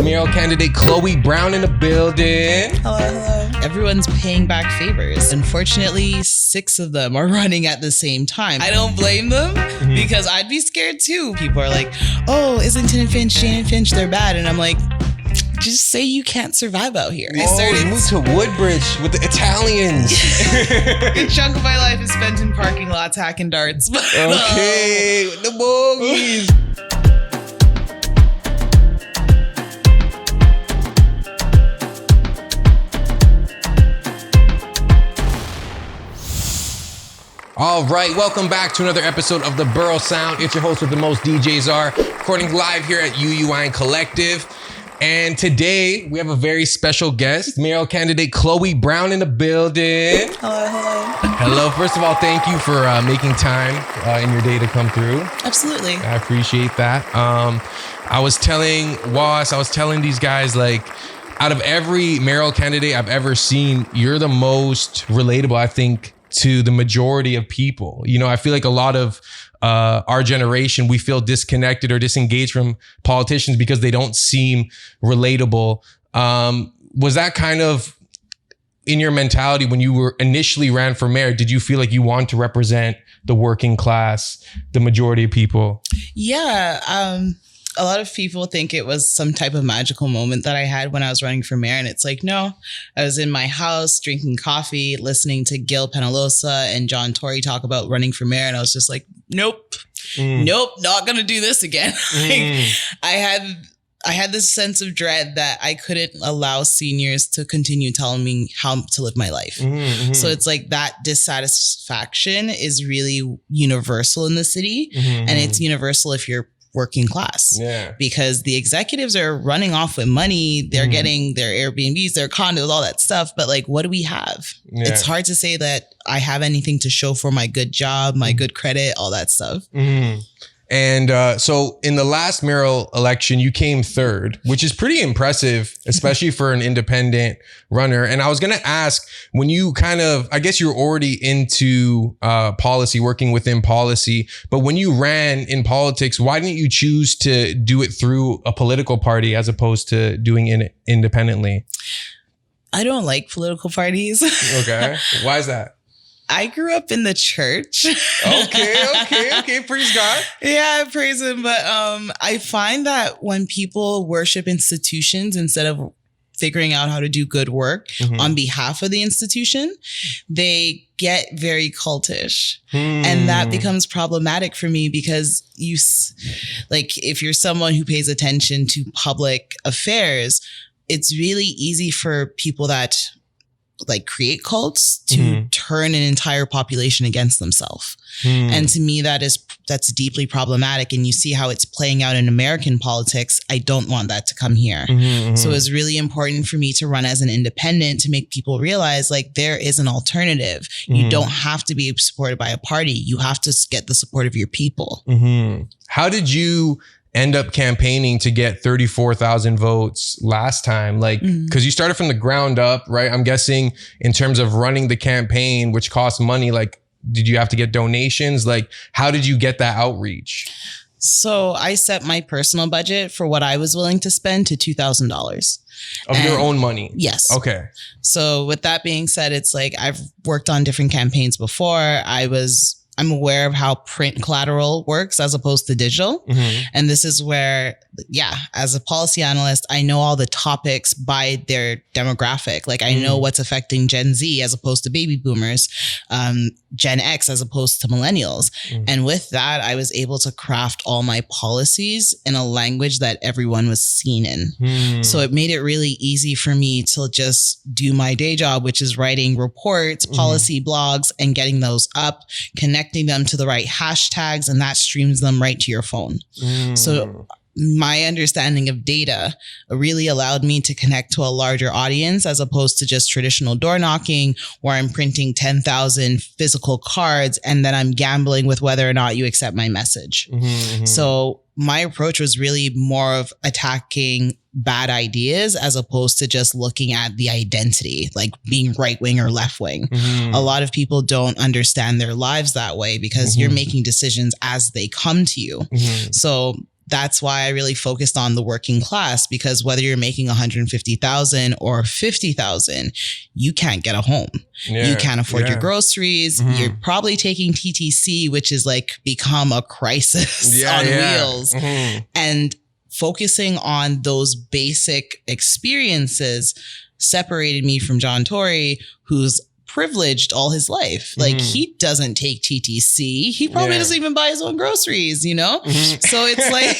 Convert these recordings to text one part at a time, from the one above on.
Mayoral candidate Chloe Brown in the building. Hello. Everyone's paying back favors. Unfortunately, 6 of them are running at the same time. I don't blame them because I'd be scared too. People are like, oh, Islington and Finch, Jane and Finch, they're bad. And I'm like, just say you can't survive out here. You moved to Woodbridge with the Italians. A good chunk of my life is spent in parking lots hacking darts. Okay, with the bogeys. All right, welcome back to another episode of the Borough Sound. It's your host with the most, DJs are, recording live here at UUI Collective. And today we have a very special guest, Mayoral candidate Chloe Brown in the building. Hello. First of all, thank you for making time in your day to come through. Absolutely. I appreciate that. I was telling these guys, like, out of every mayoral candidate I've ever seen, you're the most relatable, I think, to the majority of people. You know, I feel like a lot of our generation, we feel disconnected or disengaged from politicians because they don't seem relatable. Was that kind of in your mentality when you were initially ran for mayor? Did you feel like you want to represent the working class, the majority of people? Yeah. A lot of people think it was some type of magical moment that I had when I was running for mayor. And it's like, no, I was in my house drinking coffee, listening to Gil Penalosa and John Tory talk about running for mayor. And I was just like, nope, not going to do this again. Like, I had this sense of dread that I couldn't allow seniors to continue telling me how to live my life. So it's like that dissatisfaction is really universal in the city. And it's universal if you're working class, because the executives are running off with money. They're getting their Airbnbs, their condos, all that stuff. But like, what do we have? It's hard to say that I have anything to show for my good job, my good credit, all that stuff. And so in the last mayoral election, you came third, which is pretty impressive, especially for an independent runner. And I was going to ask, when you I guess you're already into policy, working within policy, but when you ran in politics, why didn't you choose to do it through a political party as opposed to doing it independently? I don't like political parties. Okay. Why is that? I grew up in the church. Okay. Praise God. Yeah, praise him. But I find that when people worship institutions instead of figuring out how to do good work on behalf of the institution, they get very cultish. And that becomes problematic for me because if you're someone who pays attention to public affairs, it's really easy for people that create cults to turn an entire population against themselves. And to me, that's deeply problematic. And you see how it's playing out in American politics. I don't want that to come here. So it's really important for me to run as an independent to make people realize there is an alternative. You don't have to be supported by a party. You have to get the support of your people. How did you end up campaigning to get 34,000 votes last time? Because you started from the ground up, right? I'm guessing in terms of running the campaign, which costs money, did you have to get donations? How did you get that outreach? So I set my personal budget for what I was willing to spend to $2,000. Of your own money? Yes. Okay. So with that being said, it's I've worked on different campaigns before. I'm aware of how print collateral works as opposed to digital. And this is where, as a policy analyst, I know all the topics by their demographic. I know what's affecting Gen Z as opposed to baby boomers, Gen X as opposed to millennials. And with that, I was able to craft all my policies in a language that everyone was seen in. So it made it really easy for me to just do my day job, which is writing reports, policy blogs, and getting those up, connecting them to the right hashtags, and that streams them right to your phone. So my understanding of data really allowed me to connect to a larger audience as opposed to just traditional door knocking where I'm printing 10,000 physical cards and then I'm gambling with whether or not you accept my message. So my approach was really more of attacking bad ideas as opposed to just looking at the identity, being right wing or left wing. A lot of people don't understand their lives that way because you're making decisions as they come to you. So that's why I really focused on the working class, because whether you're making 150,000 or 50,000, you can't get a home. Yeah, you can't afford your groceries. You're probably taking TTC, which is like become a crisis on wheels. And focusing on those basic experiences separated me from John Tory, who's privileged all his life. Like he doesn't take TTC. He probably doesn't even buy his own groceries, you know? So it's like,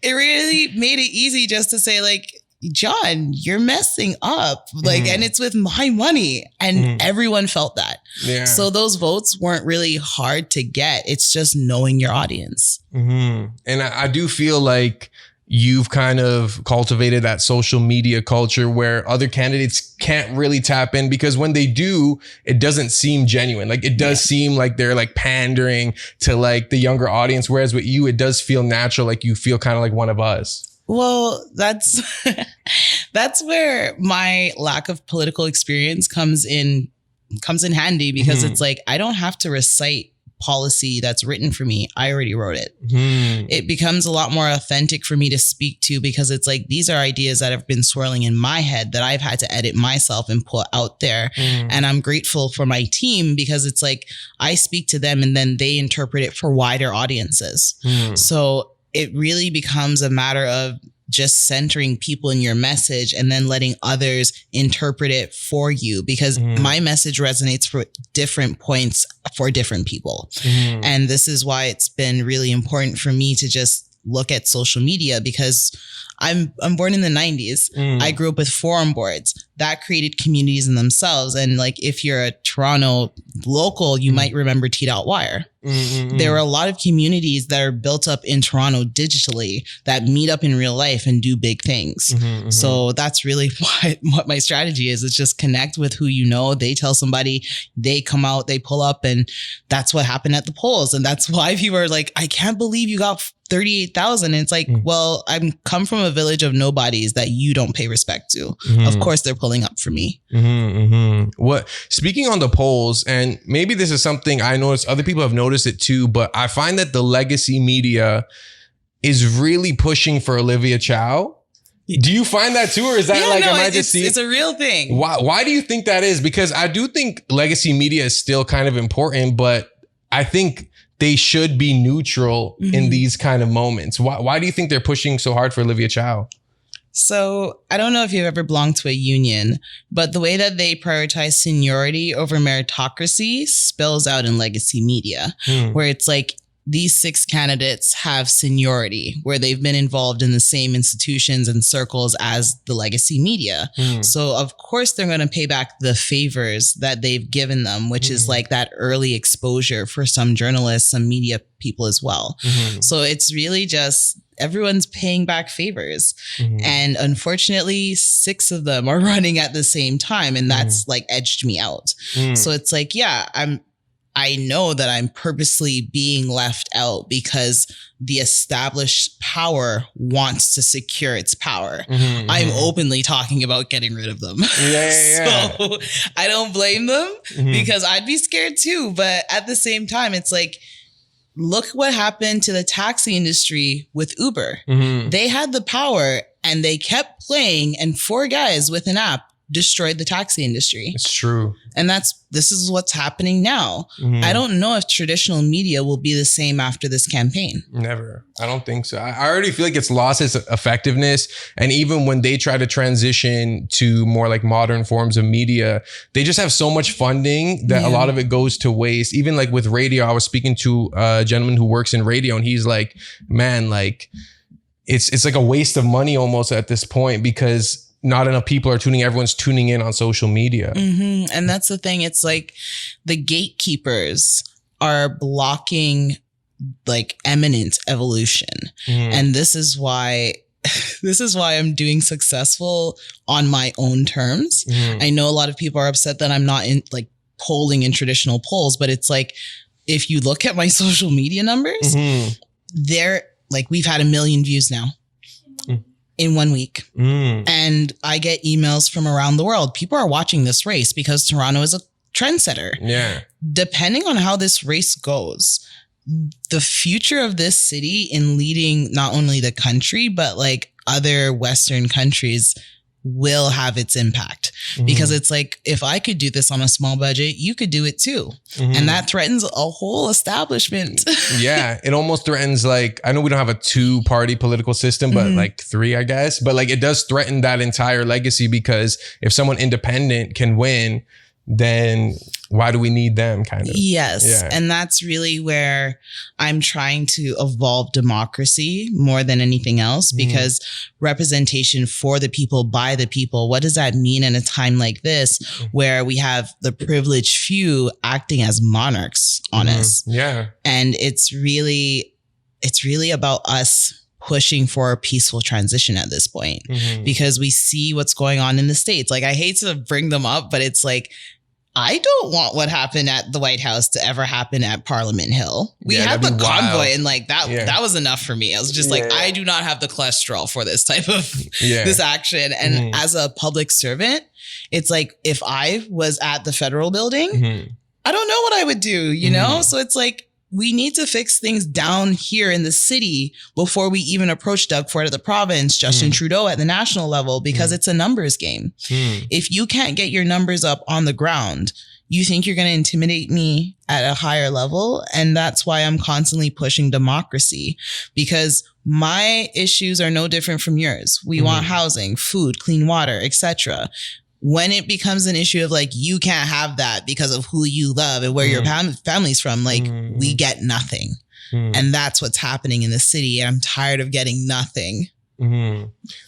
it really made it easy just to say like, John, you're messing up. Like, and it's with my money. And everyone felt that. Yeah. So those votes weren't really hard to get. It's just knowing your audience. And I do feel like you've kind of cultivated that social media culture where other candidates can't really tap in, because when they do, it doesn't seem genuine. Like it does seem like they're like pandering to like the younger audience. Whereas with you, it does feel natural. Like you feel kind of like one of us. Well, that's where my lack of political experience comes in handy, because it's like, I don't have to recite policy that's written for me. I already wrote it. It becomes a lot more authentic for me to speak to, because it's like, these are ideas that have been swirling in my head that I've had to edit myself and put out there. And I'm grateful for my team, because it's like, I speak to them and then they interpret it for wider audiences. So it really becomes a matter of just centering people in your message and then letting others interpret it for you, because my message resonates for different points for different people. And this is why it's been really important for me to just look at social media, because I'm born in the 90s. I grew up with forum boards that created communities in themselves. And like, if you're a Toronto local, you might remember T.Wire. There are a lot of communities that are built up in Toronto digitally that meet up in real life and do big things. So that's really what my strategy is. It's just connect with who you know. They tell somebody, they come out, they pull up, and that's what happened at the polls. And that's why people are like, I can't believe you got 38,000. And it's like, well, I'm come from a village of nobodies that you don't pay respect to. Of course, they're pulling up for me. What, speaking on the polls, and maybe this is something I noticed, other people have noticed it too, but I find that the legacy media is really pushing for Olivia Chow. Do you find that too? Or is that am I just seeing? It's a real thing. Why do you think that is? Because I do think legacy media is still kind of important, but I think they should be neutral in these kind of moments. Why do you think they're pushing so hard for Olivia Chow? So I don't know if you've ever belonged to a union, but the way that they prioritize seniority over meritocracy spills out in legacy media, where it's like, these 6 candidates have seniority where they've been involved in the same institutions and circles as the legacy media. So of course they're going to pay back the favors that they've given them, which is like that early exposure for some journalists, some media people as well. So it's really just, everyone's paying back favors. And unfortunately, 6 of them are running at the same time. And that's like edged me out. So it's like, I know that I'm purposely being left out because the established power wants to secure its power. I'm openly talking about getting rid of them. So I don't blame them because I'd be scared too. But at the same time, it's like, look what happened to the taxi industry with Uber. They had the power and they kept playing, and 4 guys with an app destroyed the taxi industry. It's true. And this is what's happening now. I don't know if traditional media will be the same after this campaign. Never. I don't think so. I already feel like it's lost its effectiveness. And even when they try to transition to more like modern forms of media, they just have so much funding that a lot of it goes to waste. Even like with radio, I was speaking to a gentleman who works in radio, and he's like, man, like it's like a waste of money almost at this point, because not enough people are everyone's tuning in on social media. And that's the thing. It's like the gatekeepers are blocking like eminent evolution. And this is why I'm doing successful on my own terms. I know a lot of people are upset that I'm not in like polling in traditional polls, but it's like, if you look at my social media numbers, they're like, we've had 1 million views now. In 1 week. And I get emails from around the world. People are watching this race because Toronto is a trendsetter. Depending on how this race goes, the future of this city in leading not only the country, but like other Western countries will have its impact. Because it's like, if I could do this on a small budget, you could do it too. And that threatens a whole establishment. Yeah. It almost threatens, like, I know we don't have a 2-party political system, but like 3, I guess. But like, it does threaten that entire legacy, because if someone independent can win, then why do we need them, kind of? Yes. Yeah. And that's really where I'm trying to evolve democracy more than anything else, because representation for the people, by the people, what does that mean in a time like this where we have the privileged few acting as monarchs on us? Yeah. And it's really about us pushing for a peaceful transition at this point, because we see what's going on in the States. Like, I hate to bring them up, but it's like, I don't want what happened at the White House to ever happen at Parliament Hill. We had the convoy, and like that was enough for me. I was just like, I do not have the cholesterol for this type of this action. And as a public servant, it's like, if I was at the federal building, I don't know what I would do, you know? So it's like, we need to fix things down here in the city before we even approach Doug Ford at the province, Justin Trudeau at the national level, because it's a numbers game. If you can't get your numbers up on the ground, you think you're going to intimidate me at a higher level. And that's why I'm constantly pushing democracy, because my issues are no different from yours. We want housing, food, clean water, etc. When it becomes an issue of like, you can't have that because of who you love and where your family's from, like we get nothing. And that's what's happening in the city. And I'm tired of getting nothing.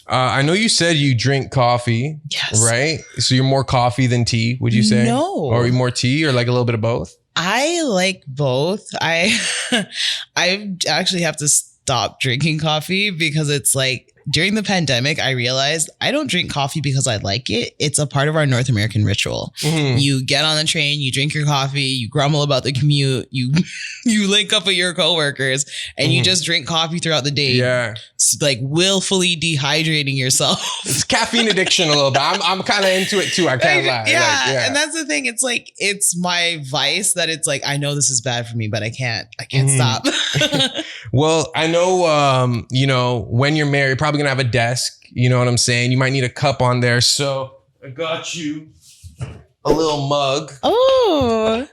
I know you said you drink coffee, right? So you're more coffee than tea, would you say? No. Or more tea, or like a little bit of both? I like both. I actually have to stop drinking coffee, because it's like, during the pandemic, I realized I don't drink coffee because I like it. It's a part of our North American ritual. You get on the train, you drink your coffee, you grumble about the commute, you link up with your coworkers, and you just drink coffee throughout the day. Yeah, like willfully dehydrating yourself. It's caffeine addiction a little bit. I'm kind of into it too. I can't lie. Yeah, and that's the thing. It's like, it's my vice that it's like, I know this is bad for me, but I can't stop. Well, I know, you know, when you're married, probably gonna have a desk, you know what I'm saying? You might need a cup on there. So I got you a little mug. Oh,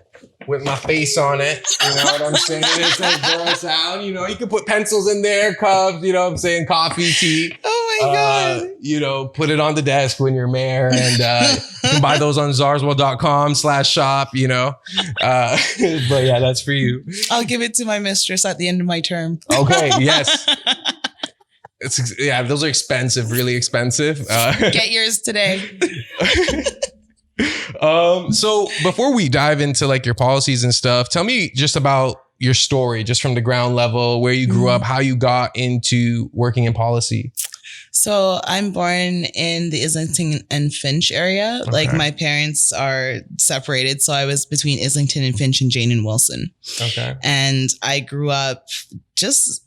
with my face on it. You know what I'm saying? It says Borough Sound. You know, you can put pencils in there, cups, you know what I'm saying? Coffee, tea. Oh my God. You know, put it on the desk when you're mayor, and you can buy those on zarswell.com/shop, you know. But yeah, that's for you. I'll give it to my mistress at the end of my term. Okay, yes. Those are expensive, really expensive. Get yours today. So before we dive into like your policies and stuff, tell me just about your story, just from the ground level, where you grew up, how you got into working in policy. So I'm born in the Islington and Finch area. Okay. Like, my parents are separated. So I was between Islington and Finch and Jane and Wilson. Okay. And I grew up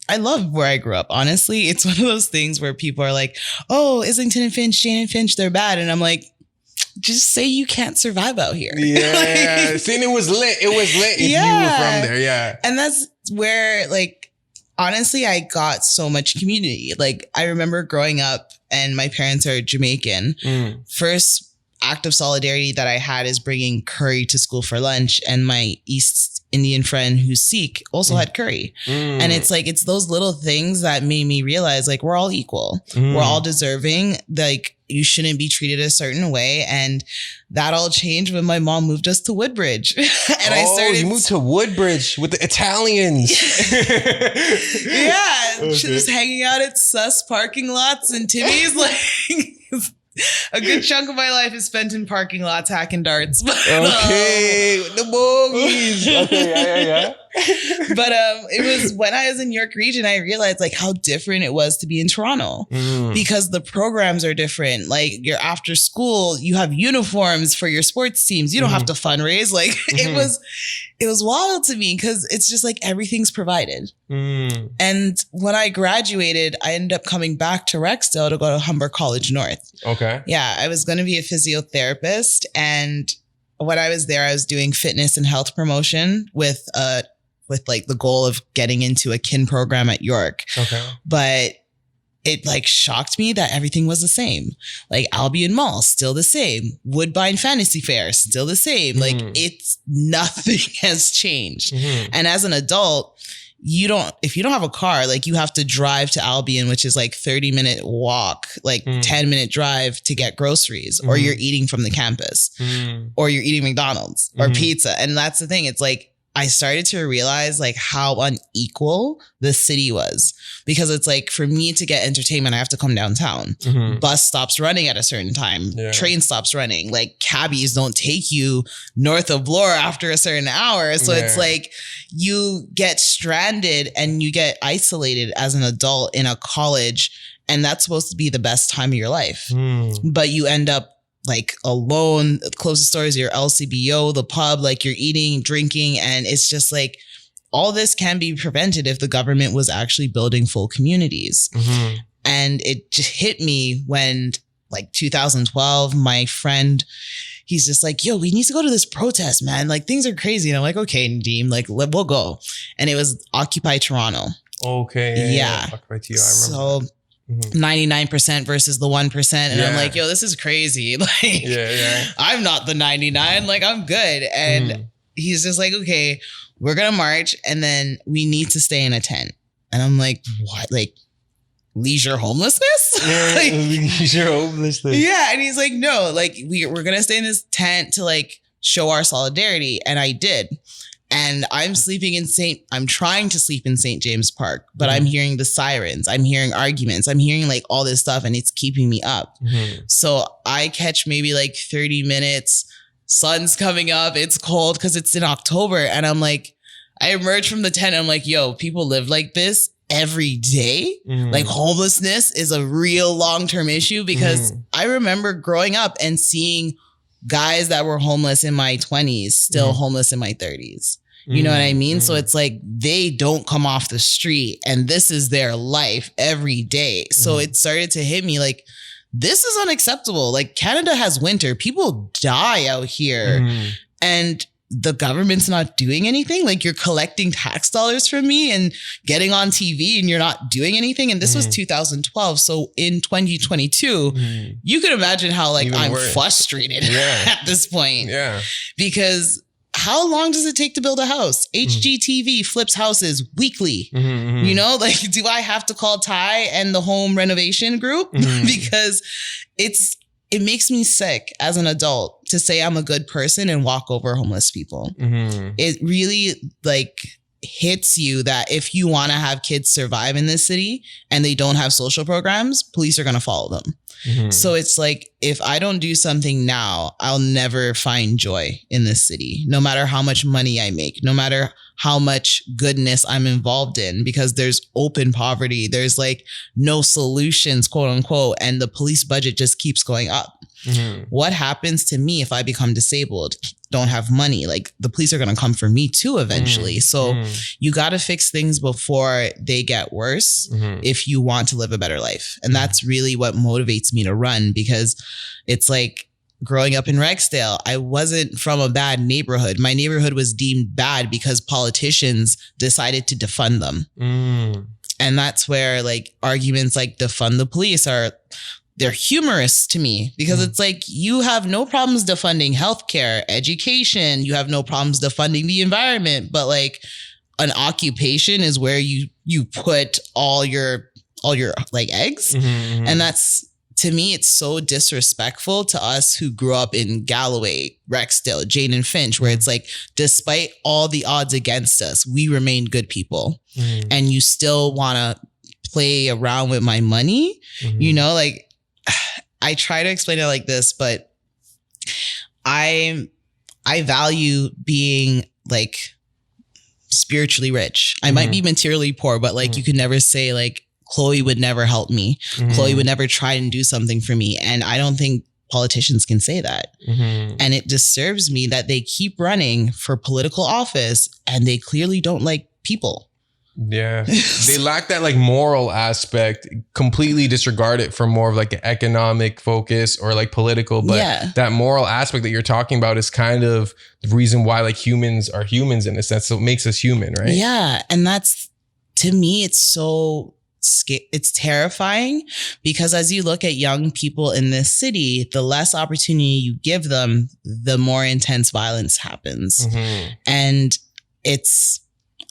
I love where I grew up. Honestly, it's one of those things where people are like, oh, Islington and Finch, Jane and Finch, they're bad. And I'm like, just say you can't survive out here. Yeah. Seeing it was lit. It was lit if you were from there. Yeah. And that's where, like, honestly, I got so much community. Like, I remember growing up, and my parents are Jamaican. First act of solidarity that I had is bringing curry to school for lunch. And my East Indian friend who's Sikh also had curry. And it's like, it's those little things that made me realize, like, we're all equal. We're all deserving. Like, you shouldn't be treated a certain way. And that all changed when my mom moved us to Woodbridge. And you moved to Woodbridge with the Italians. Yeah. Okay. She was hanging out at sus parking lots and Timmy's. Like, a good chunk of my life is spent in parking lots hacking darts. Okay, the bogies. Okay, yeah. But it was when I was in York Region, I realized like how different it was to be in Toronto because the programs are different. Like, you're after school, you have uniforms for your sports teams. You don't have to fundraise. Like it was wild to me because it's just like everything's provided. And when I graduated, I ended up coming back to Rexdale to go to Humber College North. Okay. Yeah, I was going to be a physiotherapist. And when I was there, I was doing fitness and health promotion with a with like the goal of getting into a kin program at York. Okay. But it like shocked me that everything was the same. Like Albion Mall, still the same. Woodbine Fantasy Fair, still the same. Like it's nothing has changed. And as an adult, if you don't have a car, like you have to drive to Albion, which is like 30-minute walk, like 10-minute drive to get groceries, or you're eating from the campus, or you're eating McDonald's or pizza. And that's the thing. It's like, I started to realize like how unequal the city was, because it's like for me to get entertainment, I have to come downtown. Bus stops running at a certain time. Train stops running. Like cabbies don't take you north of Bloor after a certain hour. So it's like you get stranded and you get isolated as an adult in a college, and that's supposed to be the best time of your life. But you end up like alone. The closest store is your LCBO, the pub, like you're eating, drinking. And it's just like, all this can be prevented if the government was actually building full communities. And it just hit me when like 2012, my friend, he's just like, yo, we need to go to this protest, man. Like things are crazy. And I'm like, okay, Nadeem, like we'll go. And it was Occupy Toronto. Okay. Yeah. Occupy TO, I remember. So 99% versus the 1%. And I'm like, yo, this is crazy. Like, I'm not the 99. Like, I'm good. And he's just like, okay, we're going to march. And then we need to stay in a tent. And I'm like, what? Like, leisure homelessness? Like, leisure homelessness. Yeah. And he's like, no, like, we're going to stay in this tent to like show our solidarity. And I did. And I'm trying to sleep in St. James Park, but I'm hearing the sirens. I'm hearing arguments. I'm hearing like all this stuff, and it's keeping me up. So I catch maybe like 30 minutes. Sun's coming up. It's cold because it's in October. And I'm like, I emerge from the tent. And I'm like, yo, people live like this every day. Like homelessness is a real long-term issue, because I remember growing up and seeing guys that were homeless in my 20s, still homeless in my 30s. You know what I mean? So it's like they don't come off the street, and this is their life every day. So it started to hit me like, this is unacceptable. Like Canada has winter. People die out here. And the government's not doing anything. Like you're collecting tax dollars from me and getting on TV, and you're not doing anything. And this was 2012. So in 2022, you can imagine how like I'm frustrated at this point. Because how long does it take to build a house? HGTV flips houses weekly. You know, like, do I have to call Ty and the home renovation group? Because it makes me sick as an adult to say I'm a good person and walk over homeless people. It really like hits you that if you want to have kids survive in this city and they don't have social programs, police are going to follow them. So it's like, if I don't do something now, I'll never find joy in this city, no matter how much money I make, no matter how much goodness I'm involved in, because there's open poverty. There's like no solutions, quote unquote. And the police budget just keeps going up. What happens to me if I become disabled, don't have money? Like the police are going to come for me too eventually. So you got to fix things before they get worse if you want to live a better life. And that's really what motivates me to run, because it's like growing up in Rexdale, I wasn't from a bad neighborhood. My neighborhood was deemed bad because politicians decided to defund them. And that's where like arguments like defund the police they're humorous to me, because it's like, you have no problems defunding healthcare, education. You have no problems defunding the environment, but like an occupation is where you put all your like eggs. And that's, to me, it's so disrespectful to us who grew up in Galloway, Rexdale, Jane and Finch, where it's like, despite all the odds against us, we remain good people. And you still want to play around with my money, you know, like, I try to explain it like this, but I value being like spiritually rich. I might be materially poor, but like you could never say like Chloe would never help me. Chloe would never try and do something for me. And I don't think politicians can say that. And it disturbs me that they keep running for political office and they clearly don't like people. Yeah. They lack that like moral aspect, completely disregard it for more of like an economic focus or like political. But that moral aspect that you're talking about is kind of the reason why like humans are humans in a sense. So it makes us human, right? Yeah. And that's, to me, it's terrifying because as you look at young people in this city, the less opportunity you give them, the more intense violence happens. And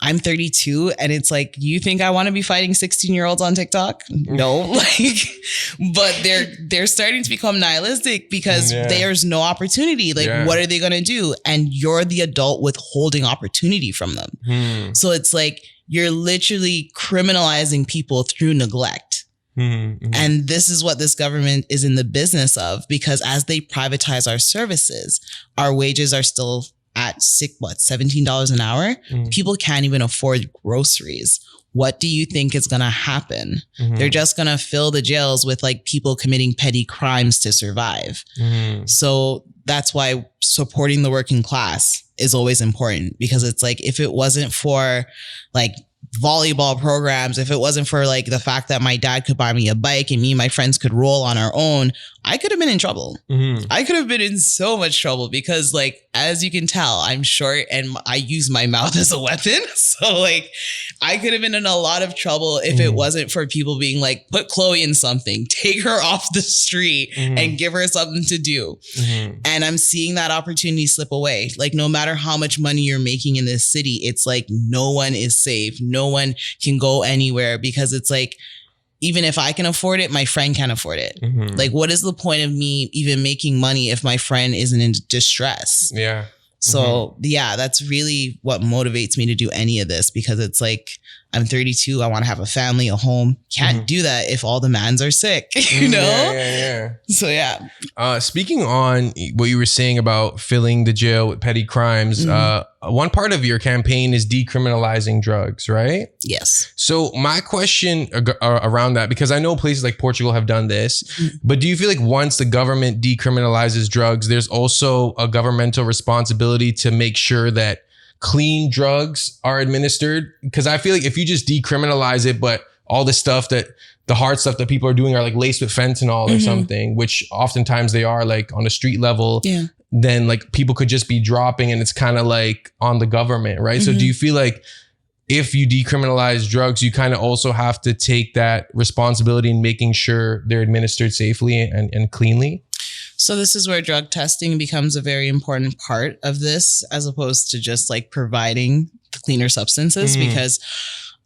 I'm 32 and it's like, you think I want to be fighting 16-year-olds on TikTok? No, but they're starting to become nihilistic because there's no opportunity. What are they going to do? And you're the adult withholding opportunity from them. So it's like, you're literally criminalizing people through neglect. And this is what this government is in the business of, because as they privatize our services, our wages are still at $17 an hour. People can't even afford groceries. What do you think is going to happen? They're just going to fill the jails with like people committing petty crimes to survive. So that's why supporting the working class is always important, because it's like, if it wasn't for like volleyball programs, if it wasn't for like the fact that my dad could buy me a bike and me and my friends could roll on our own, I could have been in trouble. I could have been in so much trouble because like, as you can tell, I'm short and I use my mouth as a weapon. So like, I could have been in a lot of trouble if it wasn't for people being like, put Chloe in something, take her off the street and give her something to do. And I'm seeing that opportunity slip away. Like, no matter how much money you're making in this city, it's like, no one is safe. No one can go anywhere because it's like, even if I can afford it, my friend can't afford it. Like, what is the point of me even making money if my friend isn't in distress? So that's really what motivates me to do any of this, because it's like, I'm 32. I want to have a family, a home. Can't do that if all the mans are sick, you know? So speaking on what you were saying about filling the jail with petty crimes, one part of your campaign is decriminalizing drugs, right? Yes. So my question around that, because I know places like Portugal have done this, but do you feel like once the government decriminalizes drugs, there's also a governmental responsibility to make sure that clean drugs are administered? Because I feel like if you just decriminalize it, but all the stuff that the hard stuff that people are doing are like laced with fentanyl or something, which oftentimes they are like on a street level, then like people could just be dropping and it's kind of like on the government, right? So do you feel like if you decriminalize drugs, you kind of also have to take that responsibility in making sure they're administered safely and cleanly? So this is where drug testing becomes a very important part of this, as opposed to just like providing the cleaner substances, because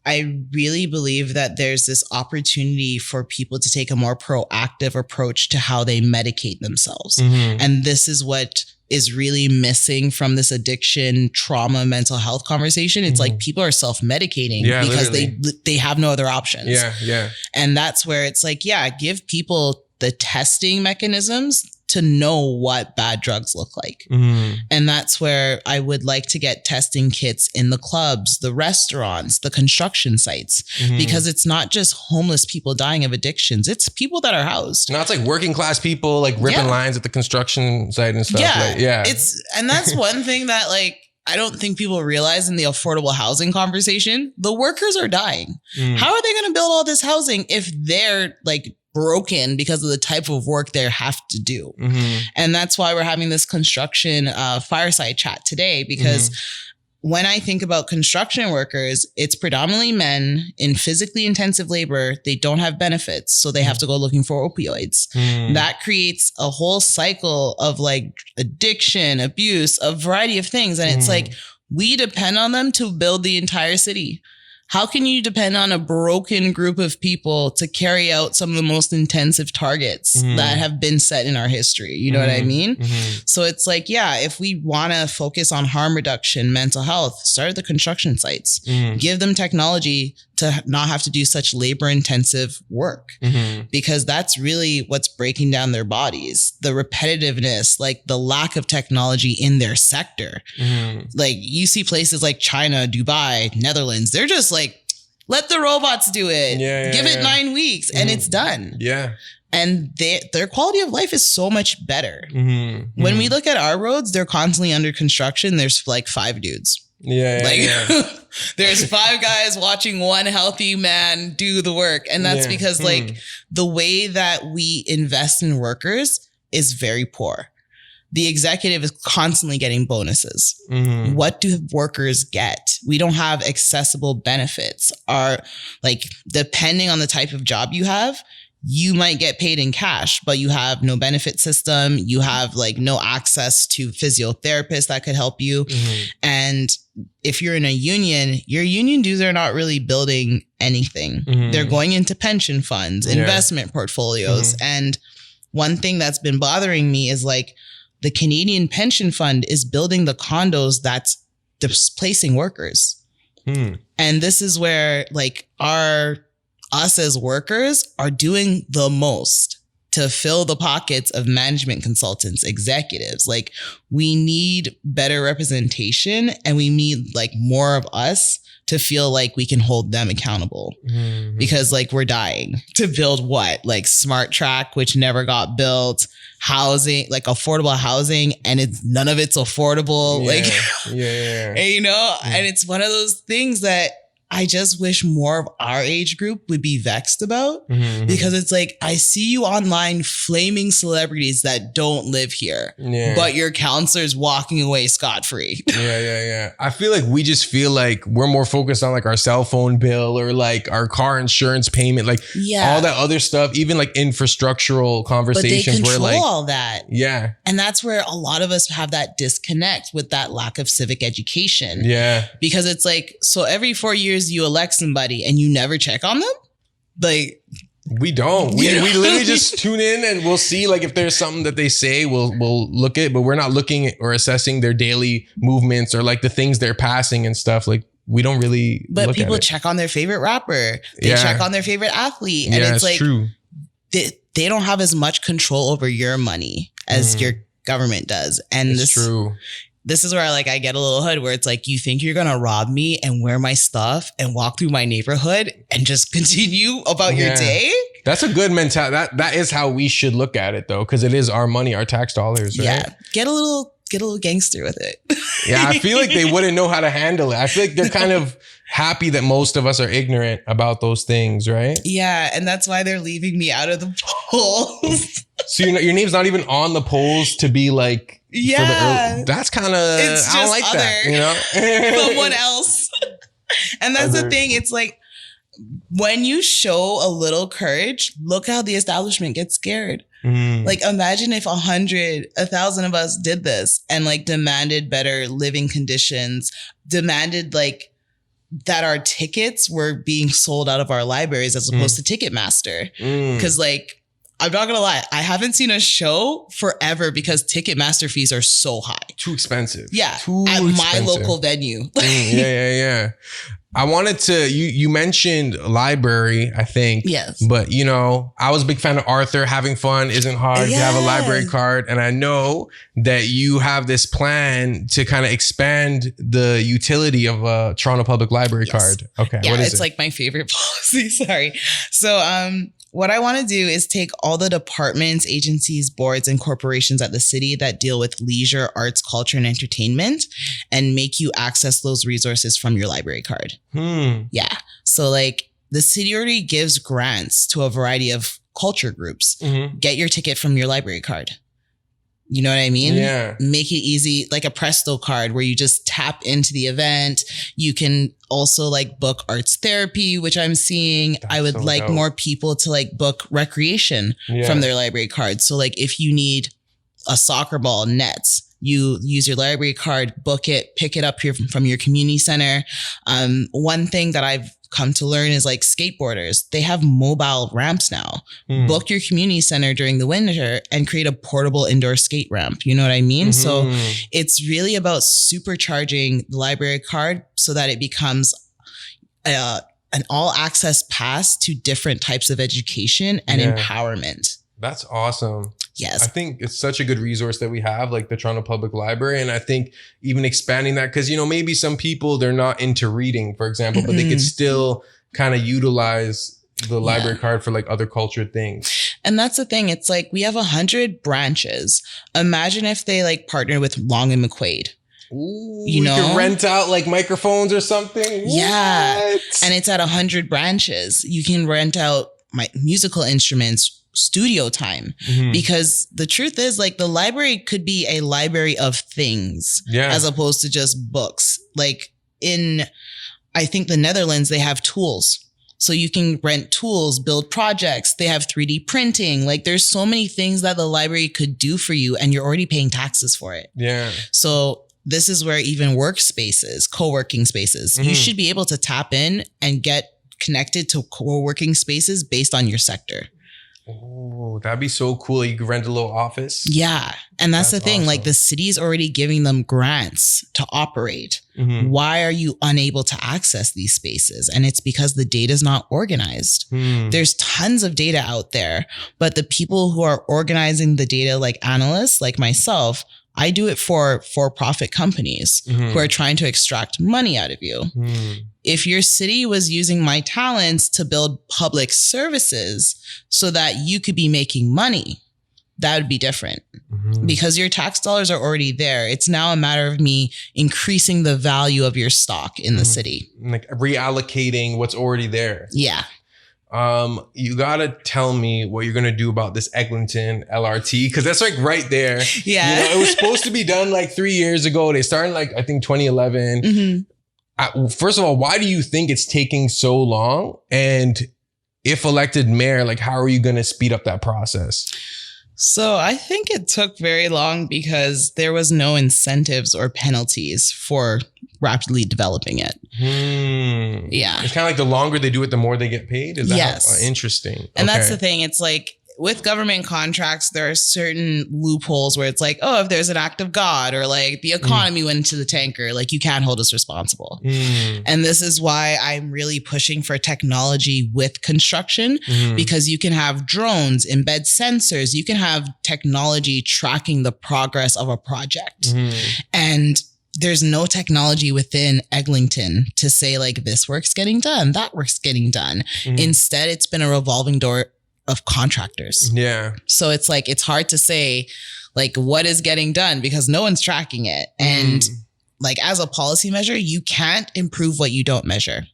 I really believe that there's this opportunity for people to take a more proactive approach to how they medicate themselves. And this is what is really missing from this addiction, trauma, mental health conversation. It's like people are self-medicating because they have no other options. And that's where it's like, give people the testing mechanisms to know what bad drugs look like. And that's where I would like to get testing kits in the clubs, the restaurants, the construction sites, because it's not just homeless people dying of addictions. It's people that are housed. Now it's like working class people like ripping lines at the construction site and stuff. And that's one thing that like, I don't think people realize in the affordable housing conversation, the workers are dying. How are they going to build all this housing if they're like broken because of the type of work they have to do? And that's why we're having this construction fireside chat today, because when I think about construction workers, it's predominantly men in physically intensive labor. They don't have benefits, so they have to go looking for opioids. That creates a whole cycle of like addiction, abuse, a variety of things. And it's like, we depend on them to build the entire city. How can you depend on a broken group of people to carry out some of the most intensive targets that have been set in our history? You know what I mean? So it's like, if we want to focus on harm reduction, mental health, start at the construction sites, give them technology to not have to do such labor intensive work, because that's really what's breaking down their bodies. The repetitiveness, like the lack of technology in their sector. Like you see places like China, Dubai, Netherlands, they're just like, let the robots do it. Give it 9 weeks and it's done. And their quality of life is so much better. When we look at our roads, they're constantly under construction. There's like 5 dudes. There's 5 guys watching one healthy man do the work. And that's because like the way that we invest in workers is very poor. The executive is constantly getting bonuses. What do workers get? We don't have accessible benefits. Like, depending on the type of job you have, you might get paid in cash, but you have no benefit system. You have like no access to physiotherapists that could help you. And if you're in a union, your union dues are not really building anything. They're going into pension funds, investment portfolios. And one thing that's been bothering me is like, the Canadian pension fund is building the condos that's displacing workers. And this is where like us as workers are doing the most to fill the pockets of management consultants, executives. Like, we need better representation, and we need like more of us to feel like we can hold them accountable, because like we're dying to build like Smart Track, which never got built, housing, like affordable housing, and none of it's affordable. And, you know, and it's one of those things that I just wish more of our age group would be vexed about, because it's like, I see you online flaming celebrities that don't live here, but your counselor's walking away scot-free. I feel like we just feel like we're more focused on like our cell phone bill or like our car insurance payment, like all that other stuff, even like infrastructural conversations. But they control where like all that. And that's where a lot of us have that disconnect with that lack of civic education. Because it's like, so every 4 years you elect somebody and you never check on them. Like, we don't. We literally just tune in and we'll see like if there's something that they say, we'll look at, but we're not looking at or assessing their daily movements or like the things they're passing and stuff. Like, we don't really. But people check on their favorite rapper. They check on their favorite athlete, and it's like true. They don't have as much control over your money as your government does, and it's true. This is where I get a little hood, where it's like, you think you're going to rob me and wear my stuff and walk through my neighborhood and just continue about your day? That's a good mentality. That is how we should look at it, though, because it is our money, our tax dollars, right? Yeah. Get a little gangster with it. I feel like they wouldn't know how to handle it. I feel like they're kind of happy that most of us are ignorant about those things, right? Yeah, and that's why they're leaving me out of the polls. So your name's not even on the polls to be like... that's kind of, I don't like that, you know? Someone else. And that's the thing. It's like, when you show a little courage, look how the establishment gets scared. Like, imagine if 1,000 of us did this and like demanded better living conditions, demanded like that our tickets were being sold out of our libraries as opposed to Ticketmaster. Because like, I'm not going to lie, I haven't seen a show forever because Ticketmaster fees are so high. Too expensive. Yeah. My local venue. I wanted to, you mentioned library, I think. Yes. But, you know, I was a big fan of Arthur. Having fun isn't hard. You have a library card. And I know that you have this plan to kind of expand the utility of a Toronto Public Library card. Okay. Yeah, it's like my favorite policy. Sorry. So, what I want to do is take all the departments, agencies, boards, and corporations at the city that deal with leisure, arts, culture, and entertainment, and make you access those resources from your library card. Yeah. So like, the city already gives grants to a variety of culture groups. Get your ticket from your library card. You know what I mean? Yeah. Make it easy, like a Presto card where you just tap into the event. You can also like book arts therapy, which I'm seeing. I would like more people to like book recreation from their library card. So like, if you need a soccer ball, nets, you use your library card, book it, pick it up here from your community center. One thing that I've come to learn is like skateboarders, they have mobile ramps now. Book your community center during the winter and create a portable indoor skate ramp. You know what I mean? So it's really about supercharging the library card so that it becomes an all access pass to different types of education and empowerment. That's awesome. Yes. I think it's such a good resource that we have, like the Toronto Public Library. And I think even expanding that, because, you know, maybe some people, they're not into reading, for example, but they could still kind of utilize the library card for like other culture things. And that's the thing. It's like, we have 100 branches. Imagine if they like partnered with Long and McQuaid. Ooh, you know, can rent out like microphones or something. Yeah. What? And it's at 100 branches. You can rent out musical instruments, studio time, because the truth is, like, the library could be a library of things as opposed to just books. Like in, I think, the Netherlands, they have tools. So you can rent tools, build projects. They have 3D printing. Like, there's so many things that the library could do for you, and you're already paying taxes for it. Yeah. So this is where even workspaces, co-working spaces, you should be able to tap in and get connected to co-working spaces based on your sector. Oh, that'd be so cool. You could rent a little office. Yeah. And that's the thing. Awesome. Like, the city is already giving them grants to operate. Why are you unable to access these spaces? And it's because the data is not organized. There's tons of data out there, but the people who are organizing the data, like analysts, like myself, I do it for for-profit companies who are trying to extract money out of you. If your city was using my talents to build public services so that you could be making money, that would be different. Because your tax dollars are already there. It's now a matter of me increasing the value of your stock in the city. Like reallocating what's already there. Yeah. You gotta tell me what you're gonna do about this Eglinton LRT, because that's like right there. Yeah. You know, it was supposed to be done like 3 years ago. They started like, I think 2011. First of all, why do you think it's taking so long? And if elected mayor, like, how are you gonna speed up that process? So I think it took very long because there was no incentives or penalties for rapidly developing it. Yeah. It's kind of like the longer they do it, the more they get paid. Is that yes. Interesting? And that's the thing. It's like, with government contracts, there are certain loopholes where it's like, oh, if there's an act of God, or like the economy went into the tanker, like, you can't hold us responsible. And this is why I'm really pushing for technology with construction, because you can have drones, embed sensors, you can have technology tracking the progress of a project. And there's no technology within Eglinton to say, like, this work's getting done, that work's getting done. Instead, it's been a revolving door of contractors. Yeah. So it's like, it's hard to say, like, what is getting done because no one's tracking it. And like, as a policy measure, you can't improve what you don't measure.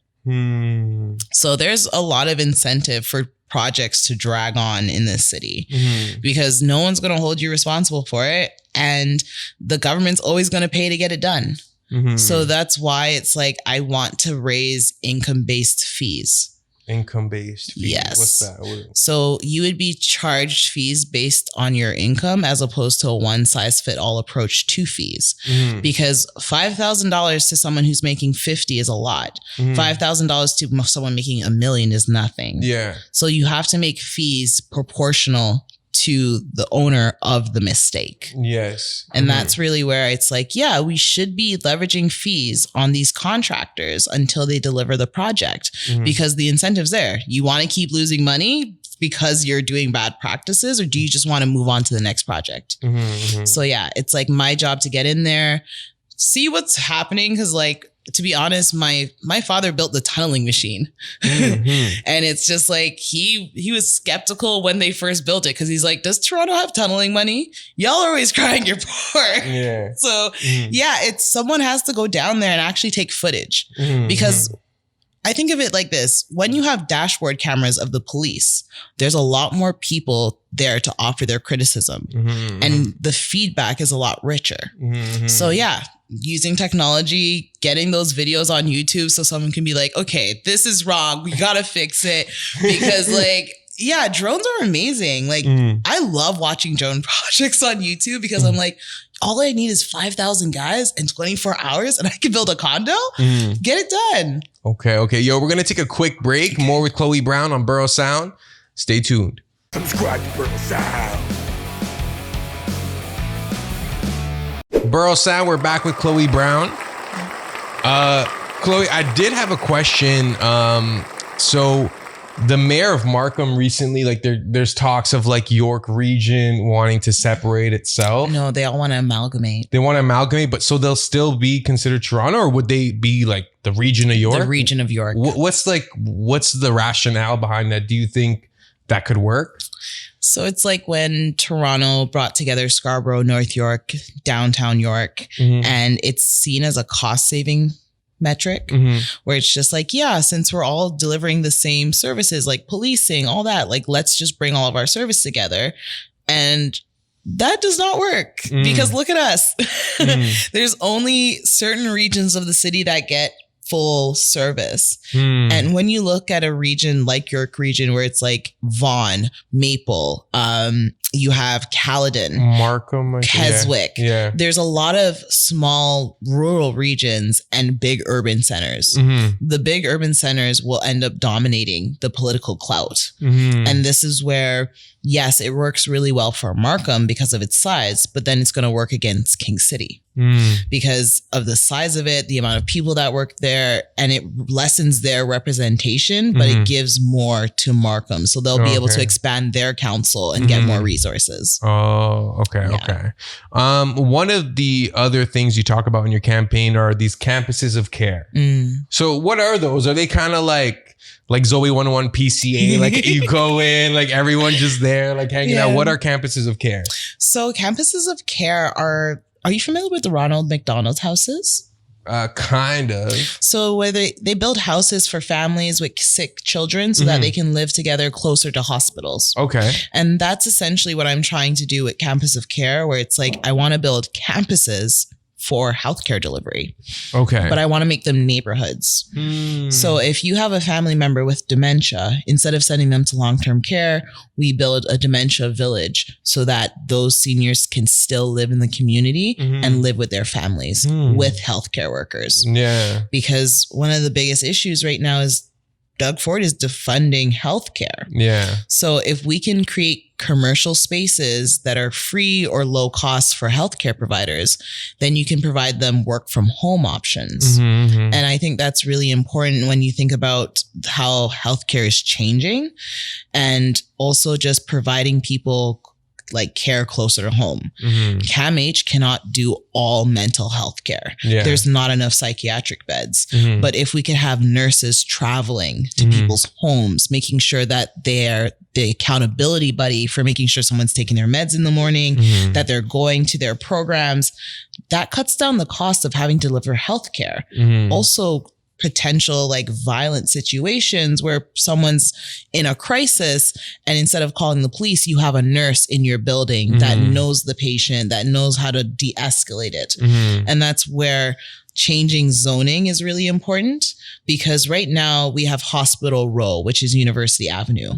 So there's a lot of incentive for projects to drag on in this city because no one's going to hold you responsible for it. And the government's always going to pay to get it done. So that's why it's like, I want to raise income-based fees. Income-based fees. Yes. What's that? So you would be charged fees based on your income as opposed to a one-size-fit-all approach to fees. Because $5,000 to someone who's making 50 is a lot. $5,000 to someone making $1 million is nothing. Yeah. So you have to make fees proportional to the owner of the mistake. Yes. And that's really where it's like, yeah, we should be leveraging fees on these contractors until they deliver the project because the incentive's there. You want to keep losing money because you're doing bad practices, or do you just want to move on to the next project? So yeah, it's like my job to get in there, see what's happening. Cause like, to be honest, my father built the tunneling machine and it's just like, he was skeptical when they first built it. Cause he's like, does Toronto have tunneling money? Y'all are always crying you're poor. Yeah. So yeah, it's someone has to go down there and actually take footage because I think of it like this. When you have dashboard cameras of the police, there's a lot more people there to offer their criticism and the feedback is a lot richer. So yeah, using technology, getting those videos on YouTube so someone can be like, okay, this is wrong. We got to fix it because like, yeah, drones are amazing. Like I love watching drone projects on YouTube because I'm like, all I need is 5,000 guys and 24 hours and I can build a condo. Get it done. Okay. Yo, we're going to take a quick break. More with Chloe Brown on Borough Sound. Stay tuned. Subscribe to Borough Sound. Borough Sound, we're back with Chloe Brown. Chloe, I did have a question. So the mayor of Markham recently, like there's talks of like York region wanting to separate itself. No, they all want to amalgamate. They want to amalgamate, but so they'll still be considered Toronto, or would they be like the region of York? The region of York. What's the rationale behind that? Do you think that could work? So it's like when Toronto brought together Scarborough, North York, downtown York, and it's seen as a cost saving metric where it's just like, yeah, since we're all delivering the same services like policing, all that, like, let's just bring all of our service together. And that does not work because look at us. There's only certain regions of the city that get full service. And when you look at a region like York region, where it's like Vaughan, Maple, you have Caledon, Markham, Keswick. Yeah. There's a lot of small rural regions and big urban centers. The big urban centers will end up dominating the political clout. And this is where, yes, it works really well for Markham because of its size, but then it's going to work against King City because of the size of it, the amount of people that work there, and it lessens their representation, but it gives more to Markham. So they'll be able to expand their council and get more resources. Oh, okay. Yeah. Okay. One of the other things you talk about in your campaign are these campuses of care. So what are those? Are they kind of like Zoe 101 PCA? Like you go in, like everyone's just there, like hanging out. What are campuses of care? So campuses of care are you familiar with the Ronald McDonald's houses? Kind of. So where they build houses for families with sick children so that they can live together closer to hospitals. Okay. And that's essentially what I'm trying to do with Campus of Care, where it's like, I want to build campuses for healthcare delivery. Okay. But I want to make them neighborhoods. So if you have a family member with dementia, instead of sending them to long-term care, we build a dementia village so that those seniors can still live in the community and live with their families with healthcare workers. Yeah. Because one of the biggest issues right now is Doug Ford is defunding healthcare. Yeah. So if we can create commercial spaces that are free or low cost for healthcare providers, then you can provide them work from home options. And I think that's really important when you think about how healthcare is changing, and also just providing people like care closer to home. CAMH cannot do all mental health care. There's not enough psychiatric beds. But if we could have nurses traveling to people's homes, making sure that they're the accountability buddy for making sure someone's taking their meds in the morning, that they're going to their programs, that cuts down the cost of having to deliver healthcare. Also, potential like violent situations where someone's in a crisis, and instead of calling the police, you have a nurse in your building that knows the patient, that knows how to de-escalate it. And that's where changing zoning is really important, because right now we have Hospital Row, which is University Avenue.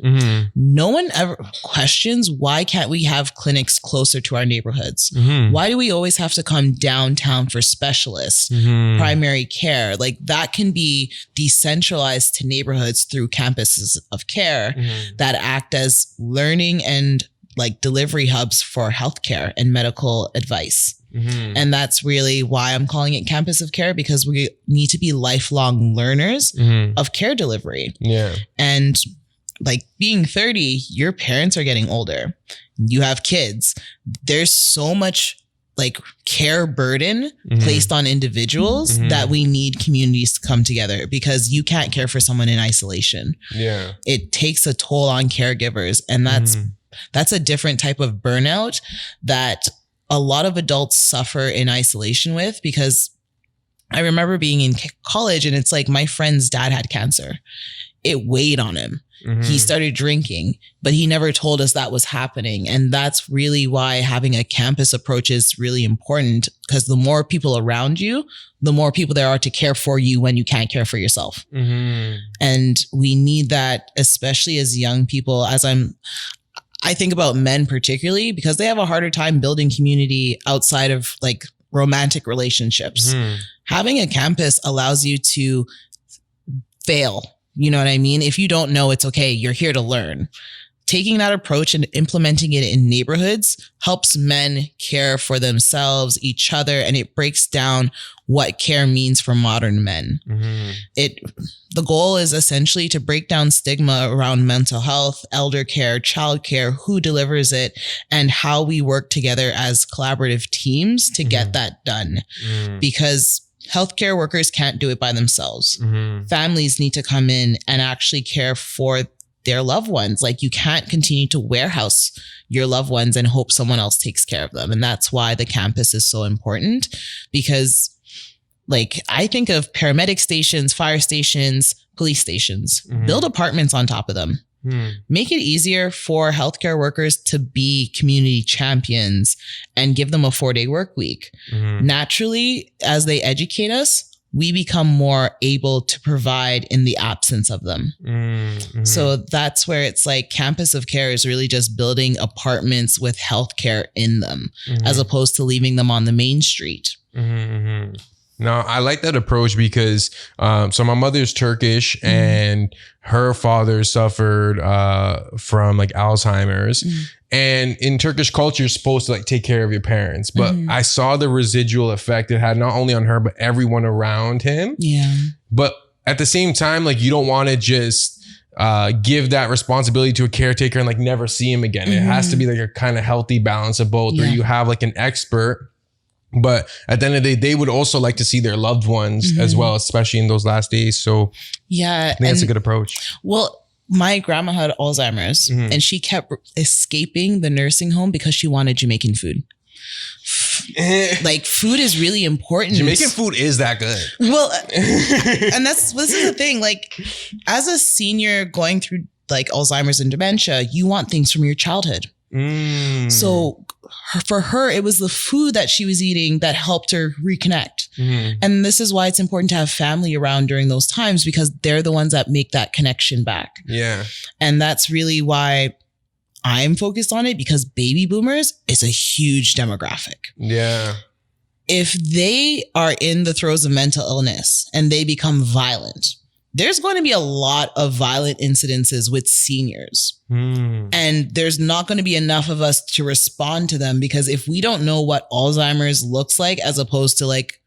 No one ever questions, why can't we have clinics closer to our neighborhoods? Why do we always have to come downtown for specialists, primary care? Like that can be decentralized to neighborhoods through campuses of care that act as learning and like delivery hubs for healthcare and medical advice. And that's really why I'm calling it Campus of Care, because we need to be lifelong learners of care delivery. Yeah. And like being 30, your parents are getting older. You have kids. There's so much like care burden placed on individuals that we need communities to come together, because you can't care for someone in isolation. Yeah. It takes a toll on caregivers, and that's a different type of burnout that a lot of adults suffer in isolation with. Because I remember being in college, and it's like my friend's dad had cancer. It weighed on him. He started drinking, but he never told us that was happening. And that's really why having a campus approach is really important, because the more people around you, the more people there are to care for you when you can't care for yourself. And we need that, especially as young people. I think about men particularly, because they have a harder time building community outside of like romantic relationships. Having a campus allows you to fail. You know what I mean? If you don't know, it's okay. You're here to learn. Taking that approach and implementing it in neighborhoods helps men care for themselves, each other, and it breaks down what care means for modern men. The goal is essentially to break down stigma around mental health, elder care, child care, who delivers it, and how we work together as collaborative teams to get that done. Because healthcare workers can't do it by themselves. Families need to come in and actually care for their loved ones. Like, you can't continue to warehouse your loved ones and hope someone else takes care of them. And that's why the campus is so important, because like, I think of paramedic stations, fire stations, police stations, build apartments on top of them. Make it easier for healthcare workers to be community champions and give them a 4-day work week. Naturally, as they educate us, we become more able to provide in the absence of them. So that's where it's like campus of care is really just building apartments with healthcare in them, as opposed to leaving them on the main street. No, I like that approach because so my mother's Turkish and her father suffered from like Alzheimer's. And in Turkish culture, you're supposed to like take care of your parents. But I saw the residual effect it had not only on her, but everyone around him. Yeah. But at the same time, like, you don't want to just give that responsibility to a caretaker and like never see him again. It has to be like a kind of healthy balance of both, where you have like an expert. But at the end of the day, they would also like to see their loved ones as well, especially in those last days. So yeah, I think that's a good approach. Well, my grandma had Alzheimer's and she kept escaping the nursing home because she wanted Jamaican food. Like, food is really important. Jamaican food is that good. Well, and this is the thing. Like, as a senior going through like Alzheimer's and dementia, you want things from your childhood. So for her, it was the food that she was eating that helped her reconnect. And this is why it's important to have family around during those times, because they're the ones that make that connection back. Yeah. And that's really why I'm focused on it, because baby boomers is a huge demographic. Yeah. If they are in the throes of mental illness and they become violent, there's going to be a lot of violent incidences with seniors. And there's not going to be enough of us to respond to them, because if we don't know what Alzheimer's looks like, as opposed to like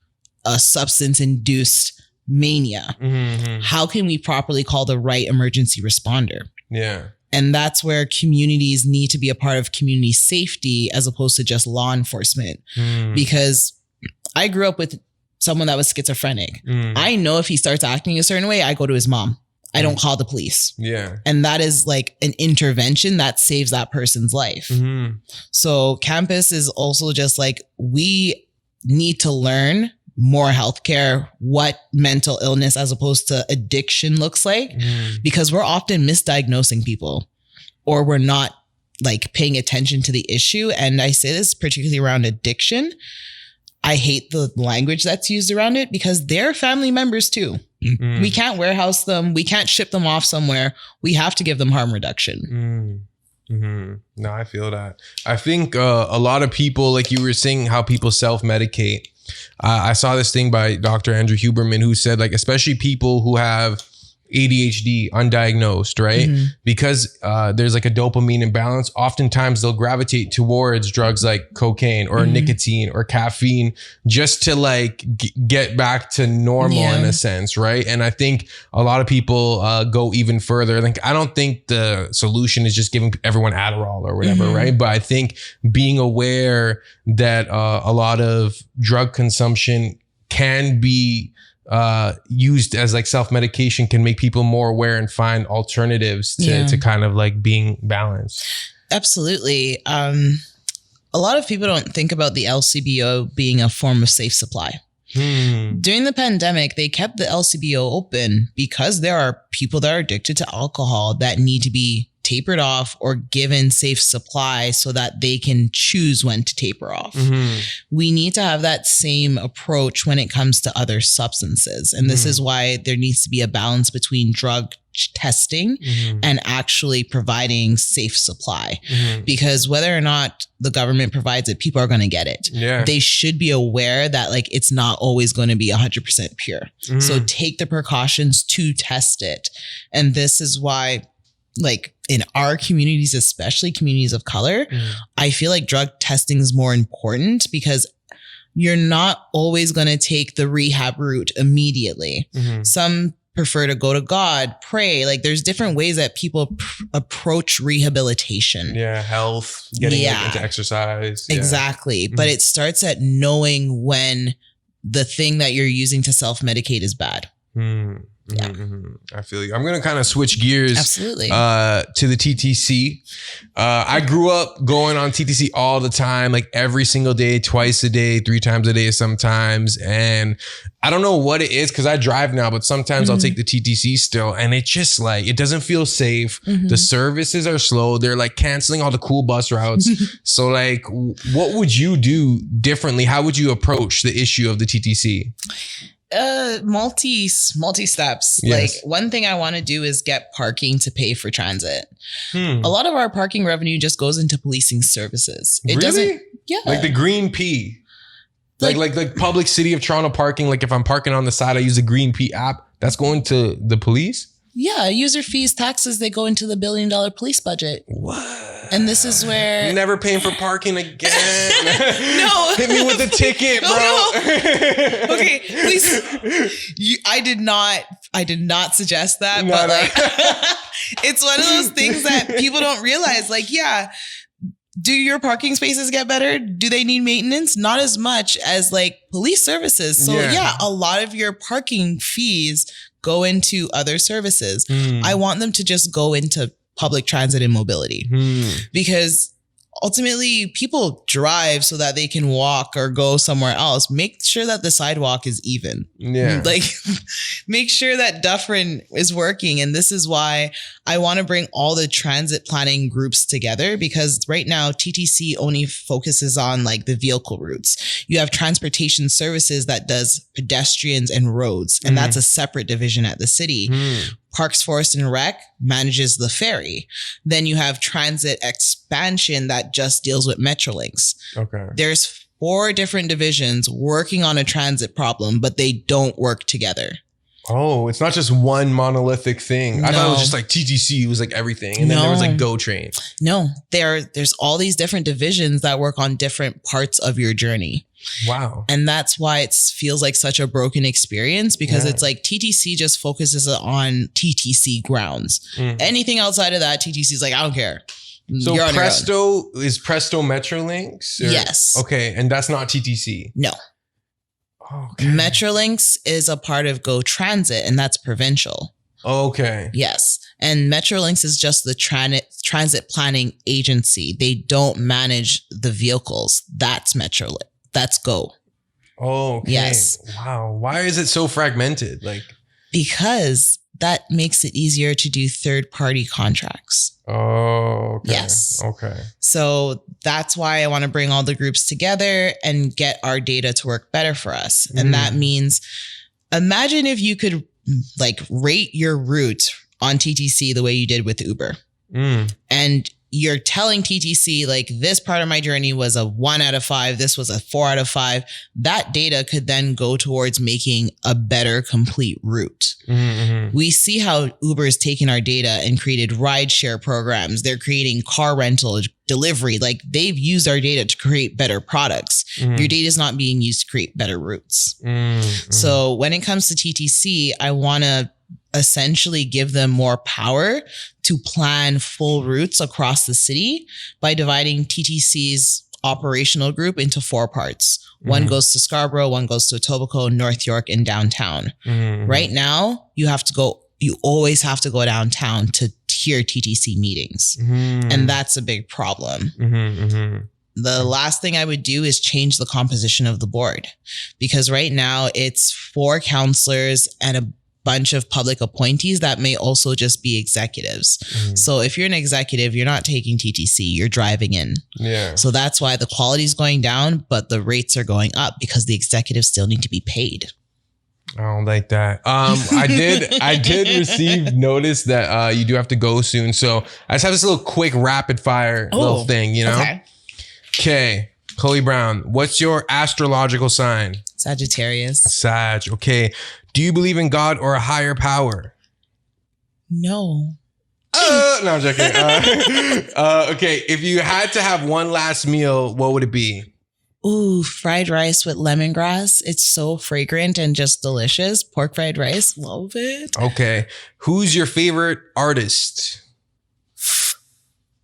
a substance induced mania, how can we properly call the right emergency responder? Yeah. And that's where communities need to be a part of community safety, as opposed to just law enforcement. Because I grew up with someone that was schizophrenic. I know if he starts acting a certain way, I go to his mom. I don't call the police. Yeah. And that is like an intervention that saves that person's life. So campus is also just like, we need to learn more healthcare, what mental illness as opposed to addiction looks like, because we're often misdiagnosing people, or we're not like paying attention to the issue. And I say this particularly around addiction. I hate the language that's used around it, because they're family members too. We can't warehouse them. We can't ship them off somewhere. We have to give them harm reduction. No, I feel that. I think a lot of people, like you were saying, how people self-medicate. I saw this thing by Dr. Andrew Huberman, who said, like, especially people who have ADHD undiagnosed, right? Because there's like a dopamine imbalance. Oftentimes they'll gravitate towards drugs like cocaine or nicotine or caffeine, just to like get back to normal in a sense, right? And I think a lot of people go even further. Like, I don't think the solution is just giving everyone Adderall or whatever, right? But I think being aware that a lot of drug consumption can be used as like self-medication can make people more aware and find alternatives to kind of like being balanced. Absolutely. A lot of people don't think about the LCBO being a form of safe supply. During the pandemic, they kept the LCBO open because there are people that are addicted to alcohol that need to be tapered off or given safe supply so that they can choose when to taper off. We need to have that same approach when it comes to other substances. And this is why there needs to be a balance between drug testing and actually providing safe supply. Because whether or not the government provides it, people are going to get it. They should be aware that like it's not always going to be 100% pure. So take the precautions to test it. And this is why, like, in our communities, especially communities of color, I feel like drug testing is more important, because you're not always going to take the rehab route immediately. Some prefer to go to God, pray. Like, there's different ways that people approach rehabilitation. Health, getting into exercise. Exactly. But it starts at knowing when the thing that you're using to self-medicate is bad. Yeah. I feel you. I'm going to kind of switch gears. Absolutely. To the TTC. I grew up going on TTC all the time, like every single day, twice a day, 3 times a day sometimes. And I don't know what it is because I drive now, but sometimes I'll take the TTC still. And it just like, it doesn't feel safe. The services are slow. They're like canceling all the cool bus routes. So like, what would you do differently? How would you approach the issue of the TTC? Multi steps. Yes. Like one thing I want to do is get parking to pay for transit. A lot of our parking revenue just goes into policing services. It doesn't. Yeah. Like the green P. Like public city of Toronto parking. Like if I'm parking on the side, I use the green P app. That's going to the police. Yeah, user fees, taxes, they go into the $1 billion police budget. What? And this is where... Never paying for parking again. No. Hit me with a ticket, bro. No. Okay, please. I did not suggest that, but like, it's one of those things that people don't realize. Like, yeah, do your parking spaces get better? Do they need maintenance? Not as much as like police services. So yeah, a lot of your parking fees go into other services. I want them to just go into public transit and mobility because ultimately people drive so that they can walk or go somewhere else. Make sure that the sidewalk is even. Yeah. Like make sure that Dufferin is working. And this is why I want to bring all the transit planning groups together because right now TTC only focuses on like the vehicle routes. You have transportation services that does pedestrians and roads. And that's a separate division at the city. Parks, Forest, and Rec manages the ferry. Then you have transit expansion that just deals with Metrolinx. Okay. There's 4 different divisions working on a transit problem, but they don't work together. Oh, it's not just one monolithic thing. No. I thought it was just like TTC was like everything. And then there was like Go Train. No, there's all these different divisions that work on different parts of your journey. Wow. And that's why it feels like such a broken experience because it's like TTC just focuses on TTC grounds. Anything outside of that, TTC is like, I don't care. So Presto is Presto Metrolinx? Yes. Okay. And that's not TTC? No. Okay. Metrolinx is a part of Go Transit and that's provincial. Okay. Yes. And Metrolinx is just the transit planning agency. They don't manage the vehicles. That's Metrolinx. That's Go. Oh, okay. Yes. Wow. Why is it so fragmented? Like, because that makes it easier to do third-party contracts. Oh, okay. Yes. Okay. So that's why I want to bring all the groups together and get our data to work better for us. And that means, imagine if you could like rate your route on TTC the way you did with Uber. And you're telling TTC like this part of my journey was a 1 out of 5. This was a 4 out of 5. That data could then go towards making a better complete route. We see how Uber is taking our data and created rideshare programs. They're creating car rental, delivery. Like they've used our data to create better products. Your data is not being used to create better routes. So when it comes to TTC, I want to essentially give them more power to plan full routes across the city by dividing TTC's operational group into 4 parts. One goes to Scarborough, one goes to Etobicoke, North York, and downtown. Right now, you always have to go downtown to hear TTC meetings. And that's a big problem. The last thing I would do is change the composition of the board because right now it's 4 counselors and a bunch of public appointees that may also just be executives. So if you're an executive, you're not taking TTC, you're driving in. Yeah. So that's why the quality is going down, but the rates are going up because the executives still need to be paid. I don't like that. I did receive notice that you do have to go soon. So I just have this little quick rapid fire little thing, you know? Okay. Chloe Brown, what's your astrological sign? Sagittarius. Sag. Okay. Do you believe in God or a higher power? No. No, I'm joking. Okay. If you had to have one last meal, what would it be? Ooh, fried rice with lemongrass. It's so fragrant and just delicious. Pork fried rice. Love it. Okay. Who's your favorite artist?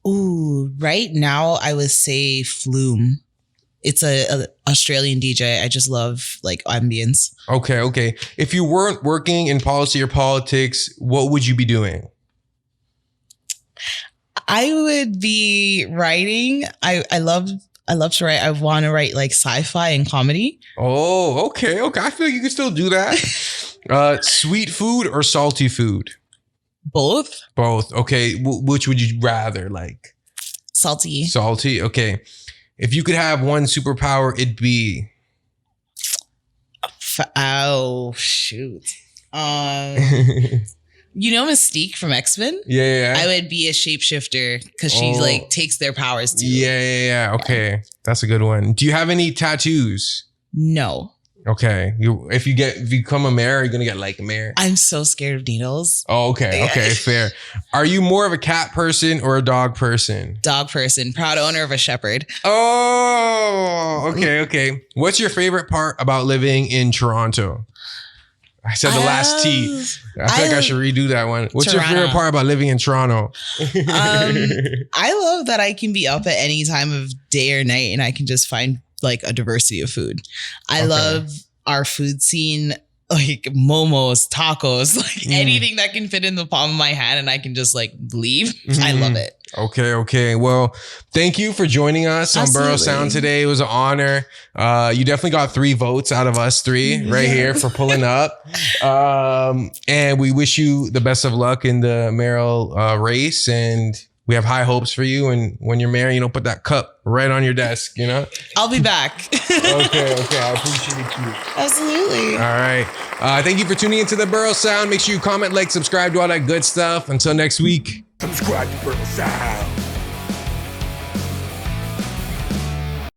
Ooh, right now I would say Flume. it's a Australian DJ. I just love like ambience. Okay. If you weren't working in policy or politics, what would you be doing? I would be writing. I love to write. I want to write like sci-fi and comedy. Oh, okay. I feel like you can still do that. Sweet food or salty food? Both. Okay. Which would you rather like? Salty. Okay. If you could have one superpower, it'd be. Oh shoot. You know Mystique from X-Men? Yeah. I would be a shapeshifter because she like takes their powers too. Yeah. Okay. That's a good one. Do you have any tattoos? No. Okay. If you become a mayor, you're gonna get like a mayor. I'm so scared of needles. Oh, okay. Fair. Are you more of a cat person or a dog person? Dog person. Proud owner of a shepherd. Oh, okay. What's your favorite part about living in Toronto? I said the last T. I feel like I should redo that one. What's your favorite part about living in Toronto? I love that I can be up at any time of day or night and I can just find like a diversity of food. I love our food scene, like momos, tacos, like anything that can fit in the palm of my hand and I can just like leave. I love it. Okay. Well, thank you for joining us on Borough Sound today. It was an honor. You definitely got 3 votes out of us 3 right here for pulling up. And we wish you the best of luck in the mayoral race. And we have high hopes for you. And when you're mayor, put that cup right on your desk, I'll be back. Okay. I appreciate you. Absolutely. All right. Thank you for tuning into the Borough Sound. Make sure you comment, like, subscribe, do all that good stuff. Until next week. Subscribe to Borough Sound.